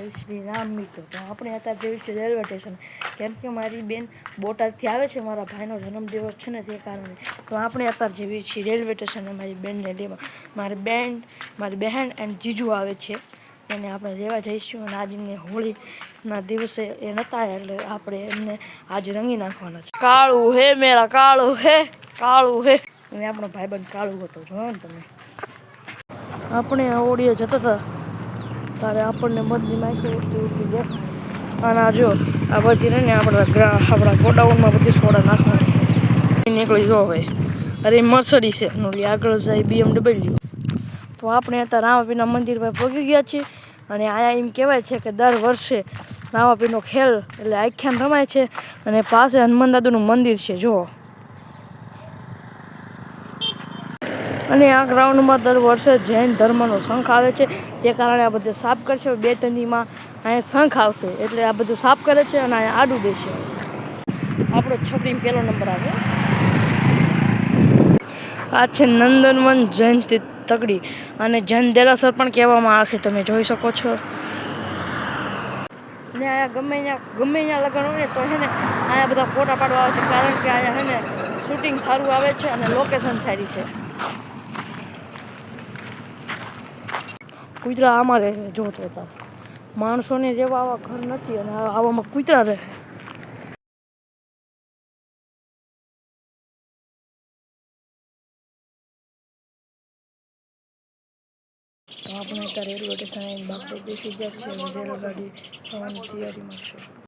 જય શ્રી રામ મિત્રો. તો આપણે અત્યારે જઈએ છીએ રેલવે સ્ટેશન, કેમ કે મારી બેન બોટાદથી આવે છે, મારા ભાઈનો જન્મદિવસ છે ને તે કારણે. તો આપણે અત્યારે જઈએ છીએ રેલવે સ્ટેશને મારી બેનને લેવા. મારી બહેન એન્ડ જીજુ આવે છે, એને આપણે લેવા જઈશું. અને આજની હોળીના દિવસે એ નહોતા, એટલે આપણે એમને આજ રંગી નાખવાના છે. કાળું હે મેરા કાળું હે, કાળું હે. અને આપણો ભાઈબંધ કાળું હતો, જોયો ને તમે. આપણે આ હોળીએ જતા હતા ત્યારે આપણને બધી માહિતી ઉડતી દેખાય. અને આ જો આ બધી ને આપણા ગોડાઉનમાં બધી સોડા નાખવાની નીકળી જો હોય. અરે મર્સડીસ છે, આગળ જાય BMW. તો આપણે અત્યારે રામાપીરના મંદિર પર પહોંચી ગયા છીએ. અને અહીંયા એમ કહેવાય છે કે દર વર્ષે રામાપીરનો ખેલ એટલે આખ્યાન રમાય છે. અને પાસે હનુમાન દાદાનું મંદિર છે જુઓ. અને આ ગ્રાઉન્ડમાં દર વર્ષે જૈન ધર્મનો શંખ આવે છે, તે કારણે આ બધે સાફ કરશે. 2-3 દીમાં અહીંયા શંખ આવશે, એટલે આ બધું સાફ કરે છે અને અહીંયા આડું દેશે. આપણો છપરી 1લો નંબર આવે. આ છે નંદનવન જૈન તગડી, અને જૈન દેરાસર પણ કહેવામાં આવે છે, તમે જોઈ શકો છો. અને અહીંયા ગમે ત્યાં લગ્ન હોય ને તો છે ને અહીંયા બધા ફોટા પાડવા આવે છે, કારણ કે અહીંયા છે ને શૂટિંગ સારું આવે છે અને લોકેશન સારી છે. કૂતરા આમાં રહે જોતો હતા. માણસોને જેવા આવા ઘર નથી, અને આવામાં કૂતરા રહે. તો આપણે અત્યારે રેલવે સ્ટેશન બાપ બેસી ગયા છે, રેલગાડી આવવાની તૈયારીમાં છે.